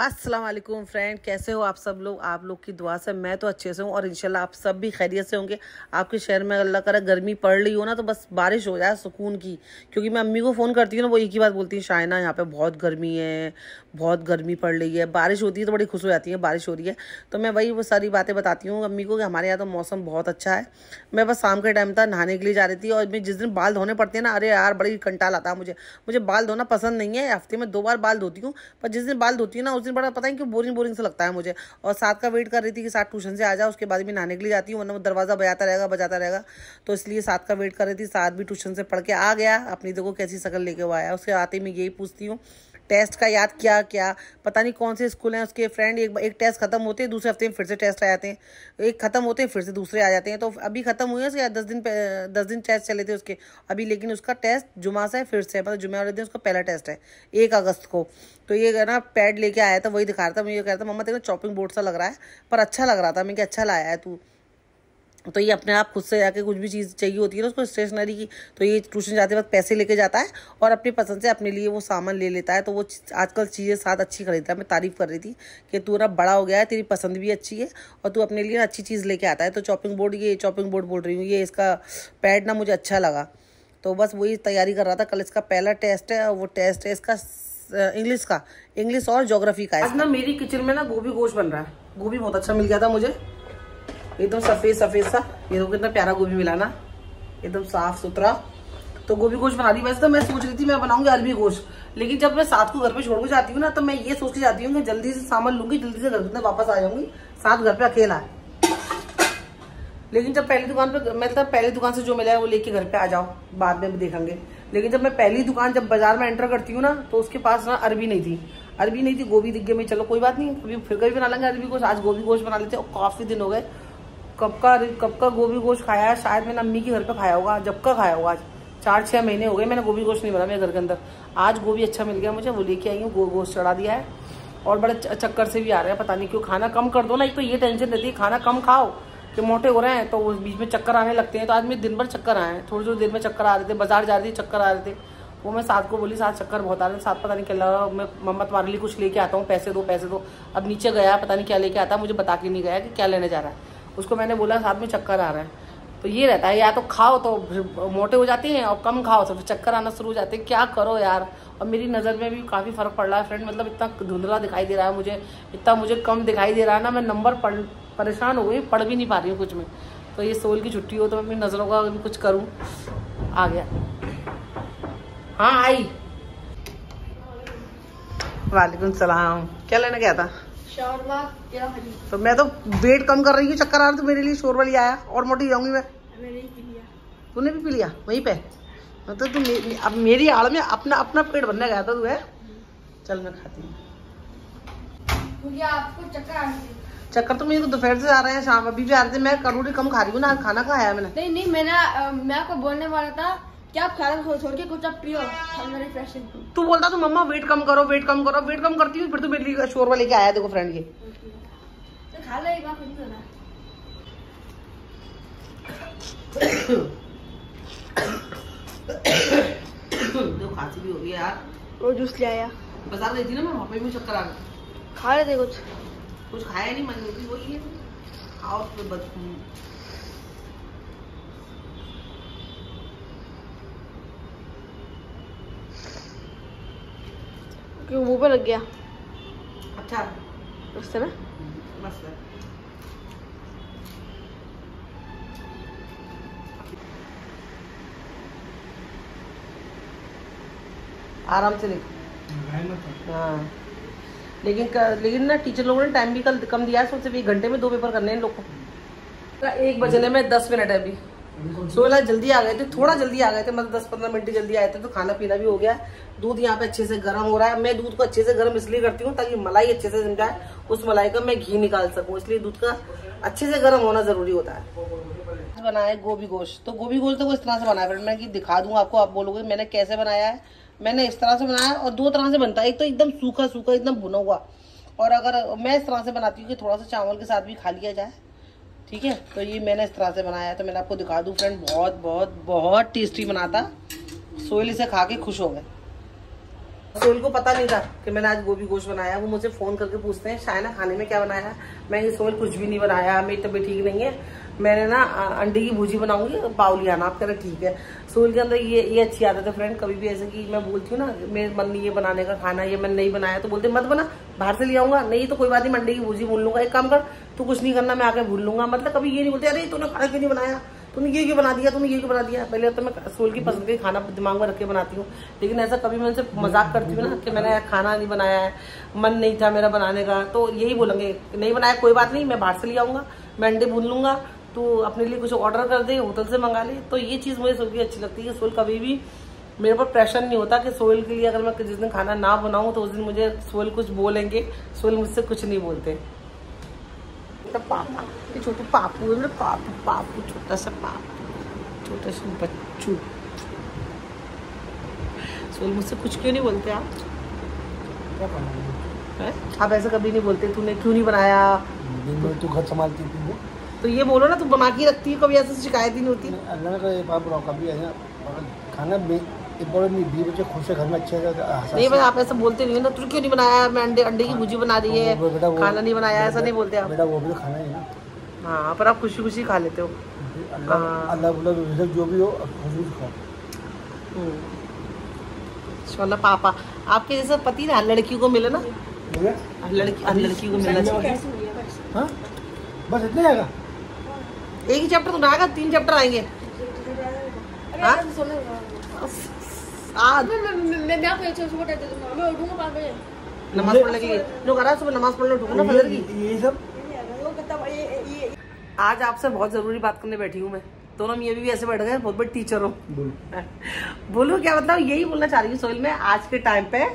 अस्सलाम वालेकुम फ्रेंड, कैसे हो आप सब लोग। आप लोग की दुआ से मैं तो अच्छे से हूँ और इंशाल्लाह आप सब भी खैरियत से होंगे। आपके शहर में अल्लाह करे गर्मी पड़ रही हो ना तो बस बारिश हो जाए सुकून की। क्योंकि मैं अम्मी को फ़ोन करती हूँ ना, वो एक ही बात बोलती है, शायना यहाँ पे बहुत गर्मी है, बहुत गर्मी पड़ रही है। बारिश होती है तो बड़ी खुश हो जाती है, बारिश हो रही है तो मैं वही वो सारी बातें बताती हूँ अम्मी को कि हमारे यहाँ तो मौसम बहुत अच्छा है। मैं बस शाम के टाइम था, नहाने के लिए जा रही थी और मैं जिस दिन बाल धोने पड़ते हैं ना, अरे यार बड़ी कंटाल आता है मुझे बाल धोना पसंद नहीं है। हफ्ते में 2 बार बाल धोती हूँ, पर जिस दिन बाल धोती हूँ ना उस दिन बड़ा पता नहीं क्यों बोरिंग से लगता है मुझे। और साथ का वेट कर रही थी कि साथ ट्यूशन से आ जाए, उसके बाद भी नहाने के लिए जाती हूँ, वरना वो दरवाज़ा बजाता रहेगा। तो इसलिए साथ का वेट कर रही थी। साथ भी ट्यूशन से पढ़ के आ गया, अपनी देखो कैसी शक्ल लेके वो आया। उसके आते मैं यही पूछती हूँ टेस्ट का याद किया क्या, पता नहीं कौन से स्कूल हैं उसके फ्रेंड। एक टेस्ट खत्म होते हैं, दूसरे हफ्ते में फिर से टेस्ट आ जाते हैं। एक खत्म होते हैं फिर से दूसरे आ जाते हैं। तो अभी खत्म हुए हैं 10 दिन टेस्ट चले थे उसके अभी, लेकिन उसका टेस्ट जुमा से फिर से, मतलब जुमे वाले दिन उसका पहला टेस्ट है 1 अगस्त को। तो ये ना पैड लेके आया था, वही दिखा रहा था। मुझे कह रहा था मम्मा तेरे चॉपिंग बोर्ड सा लग रहा है, पर अच्छा लग रहा था। मैं क्या अच्छा लाया है तू। तो ये अपने आप खुद से जाके कुछ भी चीज़ चाहिए होती है ना उसको स्टेशनरी की, तो ये ट्यूशन जाते वक्त पैसे लेके जाता है और अपनी पसंद से अपने लिए वो सामान ले लेता है। तो वो आजकल चीज़ें साथ अच्छी खरीदता है। मैं तारीफ़ कर रही थी कि तू ना बड़ा हो गया है, तेरी पसंद भी अच्छी है और तू अपने लिए अच्छी चीज़ लेके आता है। तो चॉपिंग बोर्ड बोल रही हूँ, ये इसका पैड ना मुझे अच्छा लगा। तो बस वही तैयारी कर रहा था। कल इसका पहला टेस्ट है और वो टेस्ट है इसका इंग्लिश और ज्योग्राफी का। आज ना मेरी किचन में ना गोभी गोश्त बन रहा है। गोभी बहुत अच्छा मिल गया था मुझे, एकदम सफेद सा। ये देखो कितना प्यारा गोभी मिला ना, एकदम साफ सुथरा। तो गोभी गोश्त बना रही। वैसे तो मैं सोच रही थी मैं बनाऊंगी अरबी गोश्त, लेकिन जब मैं साथ को घर पे छोड़ के जाती हूँ ना तो मैं ये सोच के जाती हूँ कि जल्दी से सामान लूंगी, जल्दी से घर पे वापस आ जाऊंगी, साथ घर पे अकेला है। लेकिन जब पहली दुकान पे मतलब पहली दुकान से जो मिला है वो लेके घर पे आ जाओ, बाद में भी देखेंगे। लेकिन जब मैं पहली दुकान जब बाजार में एंटर करती हूँ ना तो उसके पास ना अरबी नहीं थी, गोभी दिख गई। मैं चलो कोई बात नहीं, कभी बना लेंगे अरबी गोश्त। आज गोभी गोश्त बना लेते और काफी दिन हो गए कब का गोभी गोश्त खाया है। शायद मैंने अम्मी के घर पे खाया होगा, जब का खाया होगा। आज 4-6 महीने हो गए मैंने गोभी गोश्त नहीं बना मेरे घर के अंदर। आज गोभी अच्छा मिल गया मुझे, वो लेके आई हूँ, गोश्त चढ़ा दिया है। और बड़े चक्कर से भी आ रहे हैं, पता नहीं क्यों। खाना कम कर दो ना, एक तो ये टेंशन रहती है खाना कम खाओ कि मोटे हो रहे हैं, तो बीच में चक्कर आने लगते हैं। तो आज मेरे दिन भर चक्कर आए हैं, थोड़ी देर में चक्कर आ रहे थे। बाजार जा रही थी, चक्कर आ रहे थे। वो मैं साथ को बोली साथ चक्कर बहुत आ रहे हैं, साथ पता नहीं क्या लगा। मैं मम्मा तुम्हारे लिए कुछ लेके आता हूँ, पैसे दो। अब नीचे गया, पता नहीं क्या लेके आता, मुझे बता के नहीं गया कि क्या लेने जा रहा है। उसको मैंने बोला साथ में चक्कर आ रहा है। तो ये रहता है, या तो खाओ तो मोटे हो जाते हैं और कम खाओ तो फिर चक्कर आना शुरू हो जाते हैं। क्या करो यार। और मेरी नज़र में भी काफ़ी फ़र्क पड़ रहा है फ्रेंड, मतलब इतना धुंधला दिखाई दे रहा है मुझे, इतना मुझे कम दिखाई दे रहा है ना। मैं नंबर परेशान हो गई, पढ़ भी नहीं पा रही हूँ कुछ में। तो ये सोल की छुट्टी हो तो मैं अपनी नज़रों का भी कुछ करूँ। आ गया, हाँ आई। वालेकुम सलाम। क्या लेने गया था? तो मैं तो वेट कम कर रही हूँ, चक्कर आ रहा, तो मेरे लिए शोरबा लिया आया और मोटी जाऊंगी मैं। तूने भी पी लिया वहीं पे? तो तू अब मेरी आड़ में अपना पेट भरने गया था तू है। चल मैं खाती हूँ। आपको चक्कर तो मेरे को दोपहर से आ रहे हैं, शाम अभी भी आ रहे थे। मैं करोड़ी कम खा रही हूँ ना, खाना खाया मैंने। नहीं मैं आपको बोलने वाला था क्या आप खाना छोड़ के कुछ आप पियो, रिफ्रेशिंग। तू बोलता तो मम्मा वेट कम करो। वेट कम करती हूँ, फिर तू मेरे लिए शोरबा लेके आया। देखो फ्रेंड ये तो खा ले, देखो खांसी भी हो गई यार। वो जूस ले आया, बाजार गई थी ना मैं, वहाँ पे भी चक्कर आ गया। खा लेते कुछ खाया नहीं, मन होती वही है। आओ तो क्यों मुंह पे लग गया? अच्छा उससे ना बस आराम से लिख। हाँ लेकिन ना टीचर लोगों ने टाइम भी कल कम दिया है, सिर्फ 1 घंटे में 2 पेपर करने हैं इन लोग को। 1 बजने में 10 मिनट है अभी। 16 जल्दी आ गए थे, थोड़ा जल्दी आ गए थे, मतलब 10-15 मिनट जल्दी आए थे। तो खाना पीना भी हो गया। दूध यहाँ पे अच्छे से गर्म हो रहा है। मैं दूध को अच्छे से गर्म इसलिए करती हूँ ताकि मलाई अच्छे से जम जाए, उस मलाई का मैं घी निकाल सकूँ, इसलिए दूध का अच्छे से गर्म होना जरूरी होता है। बनाया है गोभी गोश्त। तो गोभी गोश्त तो इस तरह से बनाया फ्रेंड, मैं दिखा दूंगा आपको, आप बोलोगे मैंने कैसे बनाया है। मैंने इस तरह से बनाया और 2 तरह से बनता है। एक तो एकदम सूखा एकदम भुना हुआ, और अगर मैं इस तरह से बनाती हूँ कि थोड़ा सा चावल के साथ भी खा लिया जाए, ठीक है। तो ये मैंने इस तरह से बनाया है, तो मैंने आपको दिखा दूँ फ्रेंड। बहुत बहुत बहुत टेस्टी बनाता, सोहेल इसे खा के खुश हो गए। सोहेल को पता नहीं था कि मैंने आज गोभी गोश्त बनाया। वो मुझे फोन करके पूछते हैं शायना खाने में क्या बनाया। मैं ये सोहेल कुछ भी नहीं बनाया, मेरी तबीयत ठीक नहीं है, मैंने ना अंडे की भुजी बनाऊंगी, पाव लिया ना। आप कह रहे ठीक है। सोहेल के अंदर ये अच्छी आदत है फ्रेंड, कभी भी ऐसे कि मैं बोलती हूँ ना मेरे मन नहीं है बनाने का खाना, ये मैंने नहीं बनाया तो बोलते मत बना, बाहर से ले आऊंगा। नहीं तो कोई बात नहीं, अंडे की भुजी भून लूंगा। एक काम कर, तू कुछ नहीं करना, मैं आके भून लूंगा। मतलब कभी ये नहीं बोलते अरे तूने खाना क्यों नहीं बनाया, तूने ये क्यों बना दिया, तूने ये क्यों बना दिया। पहले तो मैं सोहेल की पसंद का खाना दिमाग में रख के बनाती हूँ, लेकिन ऐसा कभी मैं उनसे मजाक करती हूँ ना कि मैंने खाना नहीं बनाया है, मन नहीं था मेरा बनाने का, तो यही बोलेंगे नहीं बनाया कोई बात नहीं, मैं बाहर से ले आऊंगा, मैं अंडे भून लूंगा, तू अपने लिए कुछ ऑर्डर कर दे, होटल से मंगा ले। तो ये चीज़ मुझे सोहेल की अच्छी लगती है कि सोहेल कभी भी मेरे पर प्रेशर नहीं होता कि सोहेल के लिए अगर मैं जिस दिन खाना ना बनाऊँ तो उस दिन मुझे सोहेल कुछ बोलेंगे। सोहेल मुझसे कुछ नहीं बोलते। पापा, ये छोटू पापू है मेरा, पापू पापू, छोटा सा पापू, छोटा सा बच्चू। सोहेल मुझसे कुछ क्यों नहीं बोलते आप? आप ऐसा कभी नहीं बोलते तूने क्यों नहीं बनाया, तू घर संभालती थी तो ये बोलो ना, तू बना के रखती है, कभी ऐसे शिकायत ही नहीं होती। अल्लाह का कभी है खाना भी बच्चे खुश है घर में, अच्छे नहीं भाई आप ऐसा बोलते नहीं ना, तू क्यों नहीं बनाया, मैं अंडे की भुजी बना रही है, खाना नहीं बनाया, ऐसा नहीं बोलते आप। बेटा वो भी खाना है ना। हाँ पर आप खुशी खुशी खा लेते हो। अल्लाह जो भी हो खुशी खाओ। इंशाल्लाह पापा आपके जैसा पति ना लड़कियों को मिले ना, लड़कियों को मिलना चाहिए। हाँ बस इतना जाएगा, एक ही चैप्टर तो ना आएगा, 3 चैप्टर आएंगे। नमाज पढ़ने के लिए जो करा सुबह नमाज पढ़ने उठूंगा ना फजर की। ये सब आज आपसे बहुत जरूरी बात करने बैठी हूँ मैं। दोनों मियाँ भी ऐसे बैठ गए, बहुत बड़े टीचर हो। बोलो क्या मतलब, यही बोलना चाह रही हूँ सोहेल में, आज के टाइम पे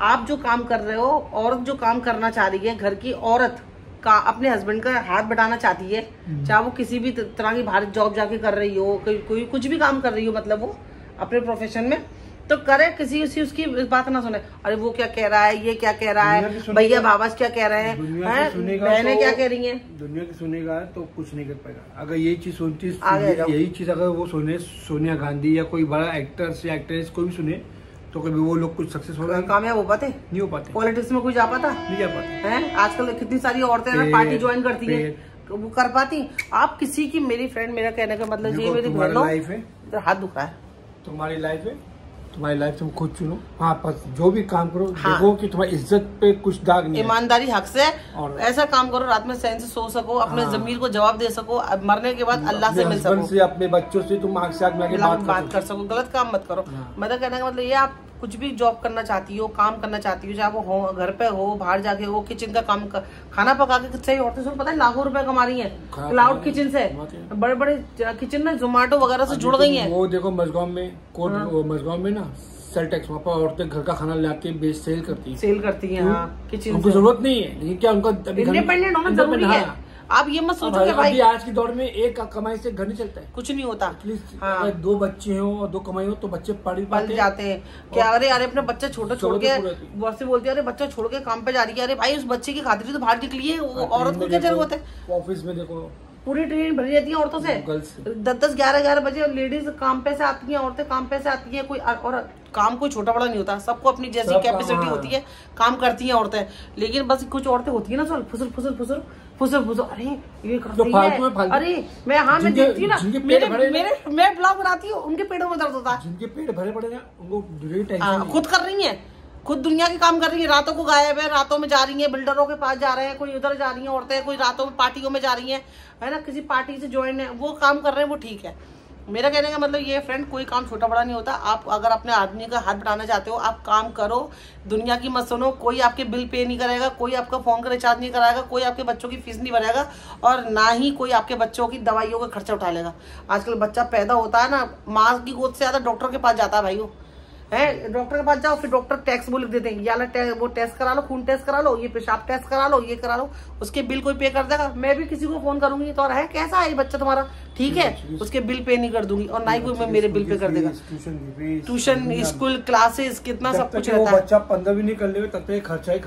आप जो काम कर रहे हो, औरत जो काम करना चाह रही है, घर की औरत का अपने हस्बैंड का हाथ बढ़ाना चाहती है, चाहे वो किसी भी तरह की बाहर जॉब जाके कर रही हो, कोई कुछ भी काम कर रही हो, मतलब वो अपने प्रोफेशन में, तो करे किसी उसकी बात ना सुने। अरे वो क्या कह रहा है, ये क्या कह रहा है, भैया भावाज क्या कह रहे हैं, बहनें क्या कह रही हैं, दुनिया की सुनेगा तो कुछ नहीं कर पाएगा। अगर यही चीज सुनती, यही चीज अगर वो सुने, सोनिया गांधी या कोई बड़ा एक्टर या एक्ट्रेस कोई भी सुने, तो कभी वो लोग कुछ सक्सेस हो कामयाब हो पाते नहीं, हो पाते। पॉलिटिक्स में कोई जा पाता नहीं, जा पाते हैं। आजकल कितनी सारी औरतें ना पार्टी ज्वाइन करती है, वो कर पाती। आप किसी की, मेरी फ्रेंड, मेरा कहने का मतलब ये मेरी लाइफ है, हाथ दुख रहा है, तुम्हारी लाइफ है, तुम्हारी लाइफ तुम खुद चुनो। हाँ बस जो भी काम करो देखो कि तुम्हारी इज्जत पे कुछ दाग नहीं, ईमानदारी हक से और ऐसा काम करो रात में चैन से सो सको, अपने जमीर को जवाब दे सको, मरने के बाद अल्लाह से मिल सको, से अपने बच्चों से तुम आँख से आँख में बात कर सको। गलत काम मत करो। मतलब कहने का मतलब ये, आप कुछ भी जॉब करना चाहती हो, काम करना चाहती हो, चाहे वो हो घर पे हो, बाहर जाके हो, किचन का काम खाना पका के कितनी औरतें सुन पता है लाखों रुपए कमा रही हैं क्लाउड किचन से। बड़े बड़े किचन में जोमेटो वगैरह से जुड़ गई हैं। वो देखो मजगांव में मजगांव में ना सेल टैक्स, वहाँ पर औरतें घर का खाना लाती है, सेल करती है। किचन उनको जरूरत नहीं है, लेकिन क्या उनका इंडिपेंडेंट होना जरूरी है। आप ये मत सोचो कि भाई आज की दौर में एक कमाई से घर नहीं चलता है, कुछ नहीं होता। अगर 2 बच्चे हो और 2 कमाई हो तो बच्चे पढ़ जाते हैं। क्या अरे अपने बच्चा छोड़ के बहुत से बोलती है अरे बच्चा छोड़ के काम पे जा रही है, अरे भाई उस बच्चे की खातिर तो बाहर निकली है, औरत को क्या जरूरत है। ऑफिस में देखो पूरी ट्रेन भरी रहती है औरतों से, 10-10, 11-11 बजे लेडीज काम पे से आती हैं, औरतें काम पे से आती है। कोई और काम कोई छोटा बड़ा नहीं होता, सबको अपनी जैसी कैपेसिटी होती है, काम करती हैं औरतें। लेकिन बस कुछ औरतें होती है ना सर फुसर, अरे ये कर रही है, अरे मैं देखती हूँ ना, मैं ब्लॉग बनाती हूँ, उनके पेटों में दर्द होता है, जिनके पेट भरे पड़े हैं उनको खुद कर रही है, खुद दुनिया के काम कर रही है, रातों को गायब है, रातों में जा रही है, बिल्डरों के पास जा रहे हैं, कोई उधर जा रही है औरतें, कोई रातों में पार्टियों में जा रही है ना, किसी पार्टी से ज्वाइन है, वो काम कर रहे हैं, वो ठीक है। मेरा कहने का मतलब ये फ्रेंड, कोई काम छोटा बड़ा नहीं होता। आप अगर अपने आदमी का हाथ बढ़ाना चाहते हो, आप काम करो, दुनिया की मत सुनो। कोई आपके बिल पे नहीं करेगा, कोई आपका फोन का रिचार्ज नहीं कराएगा, कोई आपके बच्चों की फीस नहीं भरेगा, और ना ही कोई आपके बच्चों की दवाइयों का खर्चा उठा लेगा। आजकल बच्चा पैदा होता है ना, माँ की गोद से ज्यादा डॉक्टर के पास जाता है भाइयों, है डॉक्टर के पास जाओ, फिर डॉक्टर टैक्स वो लिख देते हैं, या वो टेस्ट करा लो, खून टेस्ट करा लो, ये पेशाब टेस्ट करा लो, ये करा लो, उसके बिल कोई पे कर देगा। मैं भी किसी को फोन करूंगी तो है कैसा है बच्चा तुम्हारा, ठीक है, उसके बिल पे नहीं कर दूंगी, और ना ही कोई मेरे बिल पे कर देगा। ट्यूशन, स्कूल, क्लासेस, कितना सब कुछ रहता है। बच्चा 15 भी नहीं कर ले तब तक खर्चा ही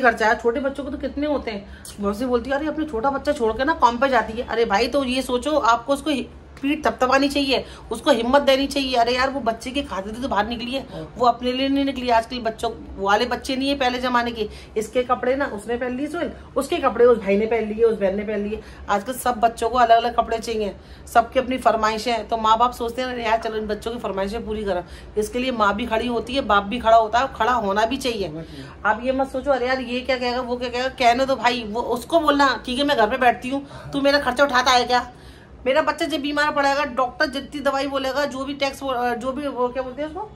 खर्चा है। छोटे बच्चों को तो कितने होते हैं, बहुत सी बोलती है अरे अपने छोटा बच्चा छोड़ के ना काम पे जाती है। अरे भाई तो ये सोचो, आपको उसको पीठ थपथपानी चाहिए, उसको हिम्मत देनी चाहिए। अरे यार वो बच्चे के खाते थे तो बाहर निकली है, वो अपने लिए नहीं निकली। आजकल बच्चों वाले बच्चे नहीं है पहले जमाने के, इसके कपड़े ना उसने पहन लिए सोहेल, उसके कपड़े उस भाई ने पहन लिए, उस बहन ने पहन लिए। आजकल सब बच्चों को अलग अलग कपड़े चाहिए, सबकी अपनी फरमाइशें हैं। तो माँ बाप सोचते हैं यार चलो इन बच्चों की फरमाइशें पूरी करें। इसके लिए माँ भी खड़ी होती है, बाप भी खड़ा होता है, खड़ा होना भी चाहिए। आप ये मत सोचो अरे यार ये क्या कहेगा वो क्या कहेगा, कहने दो भाई। वो उसको बोलना ठीक है मैं घर पे बैठती हूँ, तू मेरा खर्चा उठाता है क्या? मेरा बच्चा जब बीमार पड़ेगा डॉक्टर जितनी दवाई बोलेगा, जो भी टैक्स, जो भी वो क्या बोलते हैं उसको,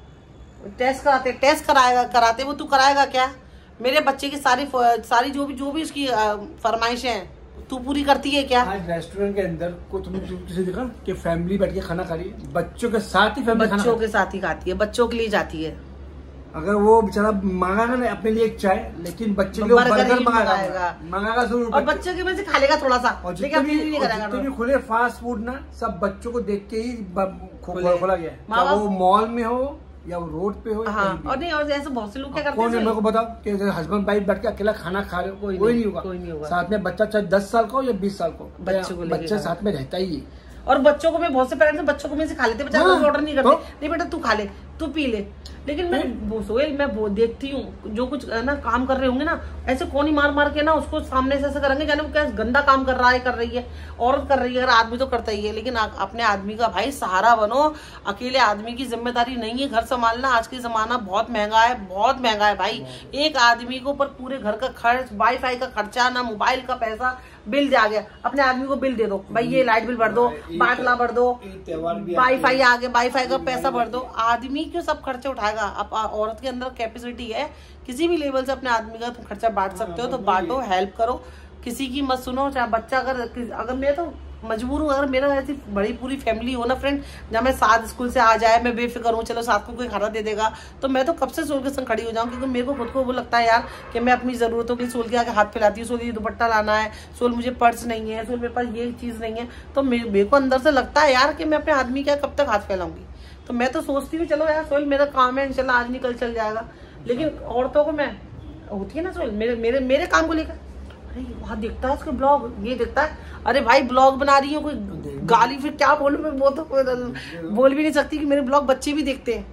टेस्ट कराते वो तू कराएगा क्या? मेरे बच्चे की सारी जो भी उसकी फरमाइशें हैं तू पूरी करती है क्या? आज रेस्टोरेंट के अंदर को तुमने किसी देखा कि फैमिली बैठ के खाना खा रही है, बच्चों के साथ ही फैमिली बच्चों के साथ ही खाती है, बच्चों के लिए जाती है। अगर वो बेचारा मांगागा ना अपने लिए एक चाय, लेकिन बच्चे के बर्गर मंगागा जरूर, और बच्चों के में से खा लेगा थोड़ा सा, जितने भी खुले फास्ट फूड ना सब बच्चों को देख के ही खोला गया है, वो मॉल में हो या वो रोड पे हो। हाँ, और नहीं और ऐसे बहुत से लोग क्या करते हैं, मेरे को बताओ कि हस्बैंड वाइफ बैठ के अकेला खाना खा रहे हो, कोई नहीं होगा। साथ में बच्चा चाहे 10 साल का हो या 20 साल का, बच्चा साथ में रहता ही है। और बच्चों को मैं बहुत से पेरेंट्स बच्चों को में से खा लेते, बच्चा ऑर्डर नहीं करते, नहीं बेटा तू खा ले, तू पी ले। लेकिन मैं सोहेल मैं देखती हूँ जो कुछ ना काम कर रहे होंगे ना, ऐसे कौन ही मार के ना उसको सामने से ऐसे करेंगे जाने वो क्या गंदा काम कर रहा है, कर रही है औरत कर रही है, अगर आदमी तो करता ही है। लेकिन अपने आदमी का भाई सहारा बनो, अकेले आदमी की जिम्मेदारी नहीं है घर संभालना। आज के जमाना बहुत महंगा है, बहुत महंगा है भाई। एक आदमी को ऊपर पूरे घर का खर्च, वाईफाई का खर्चा, ना मोबाइल का पैसा, बिल आ गया, अपने आदमी को बिल दे दो भाई, ये लाइट बिल भर दो, बाटला भर दो, वाईफाई आ गया, वाईफाई का पैसा भर दो। आदमी क्यों सब खर्चे उठाएगा? अब औरत के अंदर कैपेसिटी है, किसी भी लेवल से अपने आदमी का तुम खर्चा बांट सकते हो तो बांटो, हेल्प करो, किसी की मत सुनो। चाहे बच्चा अगर मैं तो मजबूर हूँ, अगर मेरा ऐसी बड़ी पूरी फैमिली हो ना फ्रेंड, जब मैं साथ स्कूल से आ जाए मैं बेफिक्र हूँ, चलो साथ को कोई खाना दे देगा, तो मैं तो कब से सोल के संग खड़ी हो जाऊँ। क्योंकि मेरे को खुद को वो लगता है यार कि मैं अपनी जरूरतों के सोल के आगे हाथ फैलाती हूँ, सोल ये दुपट्टा लाना है, सोल मुझे पर्स नहीं है, सोल मेरे पास ये चीज नहीं है, तो मेरे को अंदर से लगता है यार कि मैं अपने आदमी का कब तक हाथ फैलाऊंगी। तो मैं तो सोचती हूँ चलो यार सोहेल मेरा काम है, इंशाल्लाह आज नहीं कल चल जाएगा। लेकिन औरतों को मैं होती है ना सोहेल, मेरे काम को लेकर अरे वहाँ देखता है उसके ब्लॉग, ये देखता है अरे भाई ब्लॉग बना रही हूँ, कोई गाली फिर क्या बोलूं मैं, वो तो बोल भी नहीं सकती कि मेरे ब्लॉग बच्चे भी देखते हैं।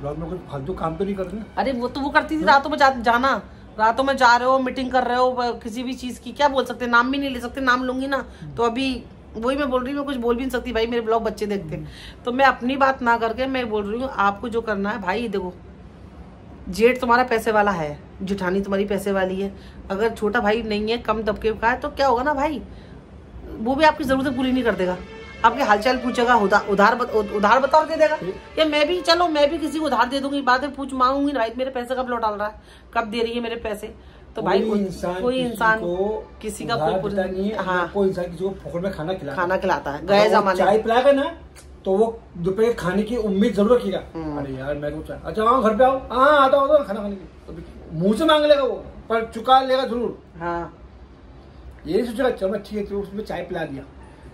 ब्लॉग में कोई फालतू काम तो नहीं कर रहे? अरे वो तो वो करती थी, रातों में जाना, रातों में जा रहे हो, मीटिंग कर रहे हो किसी भी चीज की, क्या बोल सकते, नाम भी नहीं ले सकते, नाम लूंगी ना तो अभी वही मैं बोल रही हूँ, मैं कुछ बोल भी नहीं सकती भाई, मेरे ब्लॉग बच्चे देखते हैं। तो मैं अपनी बात ना करके मैं बोल रही हूँ आपको जो करना है भाई, देखो जेठ तुम्हारा पैसे वाला है, जेठानी तुम्हारी पैसे वाली है, अगर छोटा भाई नहीं है, कम दबके का है, तो क्या होगा ना भाई, वो भी आपकी जरूरतें पूरी नहीं कर देगा, आपके हालचाल पूछेगा, उधार बताओ दे देगा। या मैं भी चलो मैं भी किसी को उधार दे दूंगी, बातें पूछ मांगूंगी ना भाई मेरे पैसे कब लौटा रहा है, कब दे रही है मेरे पैसे। तो भाई कोई इंसान किसी का कोई नहीं है। हाँ, कोई इंसान किसी को फोकट में खाना खिलाता है, गए जमाने चाय पिलाएगा ना तो वो दोपहर खाने की उम्मीद जरूर रखेगा। अरे यार मैं तो अच्छा आओ घर पे आओ, हाँ आता हो खाना खाने की, तो मुंह से मांग लेगा वो, पर चुका लेगा जरूर। हाँ ये नहीं सोचेगा चलो ठीक है, तो उसमें चाय पिला दिया,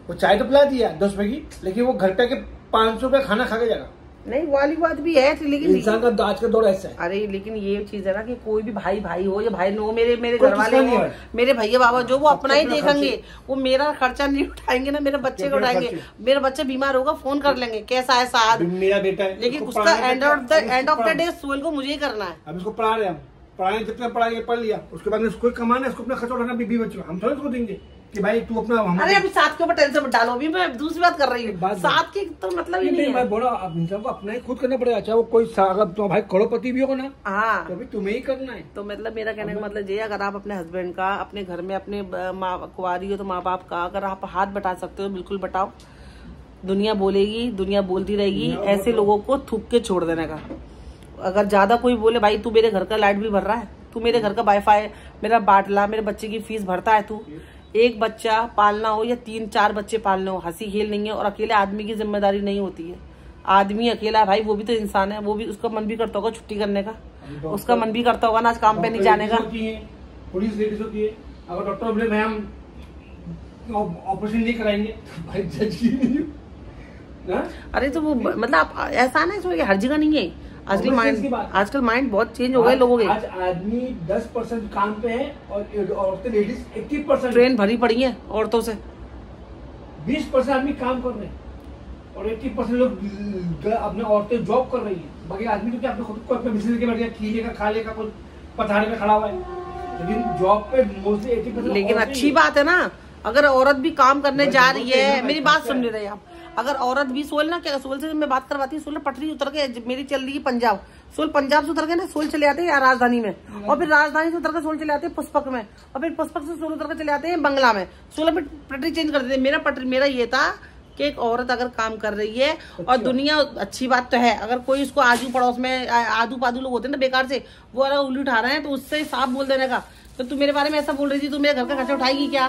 वो चाय तो पिला दिया 10 रुपए की, लेकिन वो घर पे के 500 रुपए खाना खा के जाएगा। नहीं वाली बात भी है, लेकिन इंसान का आज का दौर ऐसा है। अरे लेकिन ये चीज है ना कि कोई भी भाई हो या भाई हो, मेरे घर वाले हो, मेरे भैया बाबा जो वो अपना ही देखेंगे, वो मेरा खर्चा नहीं उठाएंगे ना, मेरे बच्चे को उठाएंगे। मेरा बच्चा बीमार होगा फोन कर लेंगे कैसा है साथ, मेरा बेटा है, लेकिन उसका end of the day Sohail को मुझे ही करना है। अब इसको पढ़ा रहे हम, पढ़ाने जितना पढ़ाएंगे पढ़ लिया, उसके बाद उसको कमाना है, उसको अपना खर्चा उठाना, बीबी बच्चों हम थोड़ा उसको देंगे कि भाई तू अपना। अरे अभी साथ के ऊपर टेंशन मत डालो, अभी मैं दूसरी बात कर रही हूँ, साथ की तो मतलब ही नहीं है। मैं बोला अब इंसान को अपना ही खुद करना पड़ेगा, चाहे वो कोई तो भाई करोड़पति भी होगा ना, हाँ तो भी तुम्हें ही करना है। तो मतलब मेरा कहने का मतलब ये, अगर आप अपने हस्बैंड का, अपने घर में अपने कुंवारी हो तो माँ बाप का अगर आप हाथ बटा सकते हो बिल्कुल बटाओ। दुनिया बोलेगी, दुनिया बोलती रहेगी, ऐसे लोगों को थूक के छोड़ देने का। अगर ज्यादा कोई बोले भाई तू मेरे घर का लाइट बिल भर रहा है, तू मेरे घर का वाईफाई, मेरा बाटला, मेरे बच्चे की फीस भरता है, तू एक बच्चा पालना हो या 3-4 बच्चे पालने हो, हंसी खेल नहीं है। और अकेले आदमी की जिम्मेदारी नहीं होती है, आदमी अकेला भाई वो भी तो इंसान है, वो भी उसका मन भी करता होगा छुट्टी करने का, उसका मन भी करता होगा ना आज काम पे नहीं जाने का। पुलिस लेडीज होती है, अगर डॉक्टर बोले भाई हम ऑपरेशन नहीं कराएंगे भाई जज अरे तो वो मतलब ऐसा ना इसमें हर जगह नहीं है। आजकल माइंड बहुत चेंज हो गए लोगों के। आज आदमी 10% काम पे है और औरतें लेडीज 80% ट्रेन भरी पड़ी है औरतों से। 20% आदमी काम कर रहे हैं और 80% लोग अपने औरतें जॉब कर रही है। बाकी आदमी तो क्या अपने खुद को अपने बिजनेस के बैठ गया, खीलेगा खा लेगा, कुछ पथारे में खड़ा हुआ है, लेकिन जॉब पे मोस्टली 80%। लेकिन अच्छी बात है ना, अगर औरत भी काम करने जा रही है, मेरी बात सुन रहे आप, अगर औरत भी सोल ना, क्या सोल से मैं बात करवाती हूँ, सोल पटरी उतर के मेरी चल रही है पंजाब, सोल पंजाब से उतर के ना सोल चले आते हैं राजधानी में, और फिर राजधानी से उतर के सोल चले आते हैं पुष्पक में, और फिर पुष्पक से सोल उतर के चले आते हैं बंगला में, सोल फिर पटरी चेंज कर देते हैं। मेरा ये था कि एक औरत अगर काम कर रही है और दुनिया, अच्छी बात तो है, अगर कोई उसको आजू पड़ोस में आदू पादू लोग होते हैं ना बेकार से, वो अगर उंगली उठा रहे हैं तो उससे साफ बोल देने का, तो तू मेरे बारे में ऐसा बोल रही थी, तू मेरे घर का खर्चा उठाएगी क्या,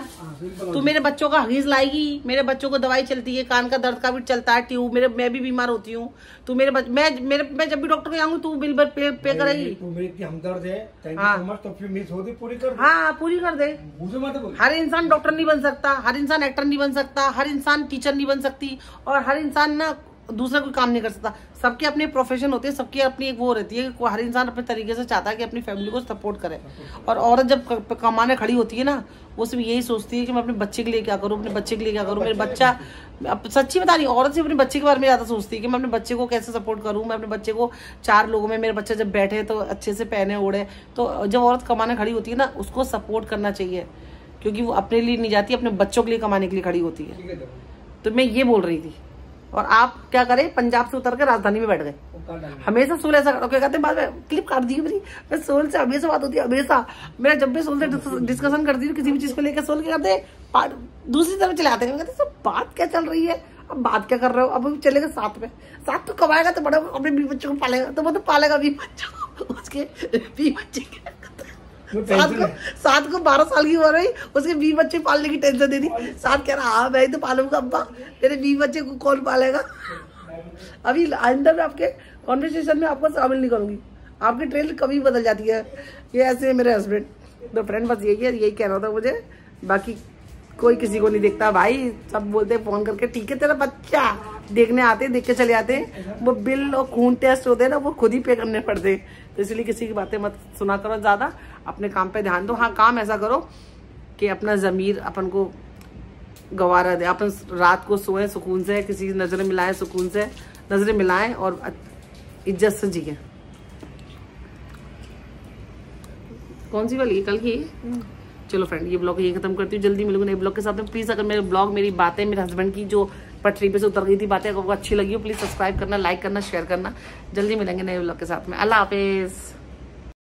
तू मेरे बच्चों का हगीज लाएगी, मेरे बच्चों को दवाई चलती है, कान का दर्द का भी चलता है, ट्यूब, मैं भी बीमार होती हूँ, तू मेरे मैं जब भी डॉक्टर के जाऊंगी तू बिल पे करेगी, हमदर्द है, तो फिर मिस होती पूरी कर दे। हाँ पूरी कर दे। हर इंसान डॉक्टर नहीं बन सकता, हर इंसान एक्टर नहीं बन सकता, हर इंसान टीचर नहीं बन सकती, और हर इंसान ना दूसरा कोई काम नहीं कर सकता। सबके अपने प्रोफेशन होते हैं, सबकी अपनी एक वो रहती है कि हर इंसान अपने तरीके से चाहता है कि अपनी फैमिली को सपोर्ट करे। और औरत जब कमाने खड़ी होती है ना, वो सिर्फ यही सोचती है कि मैं अपने बच्चे के लिए क्या करूँ, अपने बच्चे के लिए क्या करूँ, मेरे बच्चा, सच्ची बता रही औरत सिर्फ अपने बच्चे के बारे में ज्यादा सोचती है कि मैं अपने बच्चे को कैसे सपोर्ट करूँ, मैं अपने बच्चे को 4 लोगों में मेरे बच्चे जब बैठे तो अच्छे से पहने ओढ़े। तो जब औरत कमाने खड़ी होती है ना, उसको सपोर्ट करना चाहिए, क्योंकि वो अपने लिए नहीं जाती, अपने बच्चों के लिए कमाने के लिए खड़ी होती है। तो मैं ये बोल रही थी। और आप क्या करें, पंजाब से उतर के राजधानी में बैठ गए, हमेशा सोल ऐसा कहते बाद में क्लिप काट दी मेरी, मैं सोल से हमेशा बात होती है, हमेशा मैं जब भी सोल से डिस्कशन करती हूँ किसी भी चीज को लेकर, सोल क्या कहते दूसरी तरफ चले आते हैं, कहते सब बात क्या चल रही है, अब बात क्या कर रहे हो, अब चलेगा साथ में, साथ तो कमाएगा तो बड़ा अपने 20 बच्चों को पालेगा, तो वो तो पालेगा 20 बच्चों को, उसके 20 बच्चे साथ को 12 साल की हो रही, उसके 20 बच्चे पालने की टेंशन दे दी, साथ कह रहा हाँ मैं तो पालूंगा अब्बा, तेरे 20 बच्चे को कौन पालेगा। अभी आइंदा में आपके कॉन्वर्सेशन में आपको शामिल नहीं करूंगी, आपकी ट्रेन कभी बदल जाती है, ये ऐसे है मेरे हस्बैंड। तो फ्रेंड बस यही कहना था मुझे, बाकी कोई किसी को नहीं देखता भाई, सब बोलते हैं फोन करके ठीक है तेरा बच्चा, देखने आते देख के चले आते हैं, वो बिल और खून टेस्ट होते हैं ना, वो खुद ही पे करने पड़ते हैं। तो इसलिए किसी की बातें मत सुना करो ज्यादा, अपने काम पे ध्यान दो। हाँ काम ऐसा करो कि अपना जमीर अपन को गवारा दे, अपन रात को सोए सुकून से, किसी की नजरें मिलाएं सुकून से, नजरें मिलाएं और इज्जत से जिए। कौन सी वाली कल की? चलो फ्रेंड ये ब्लॉग ये खत्म करती हूँ, जल्दी मिलूंगी नए ब्लॉग के साथ में। प्लीज अगर मेरे ब्लॉग, मेरी बातें, मेरे हस्बैंड की जो पटरी पे से उतर गई थी बातें, अगर आपको अच्छी लगी हो प्लीज सब्सक्राइब करना, लाइक करना, शेयर करना। जल्दी मिलेंगे नए ब्लॉग के साथ में। अल्लाह हाफिज।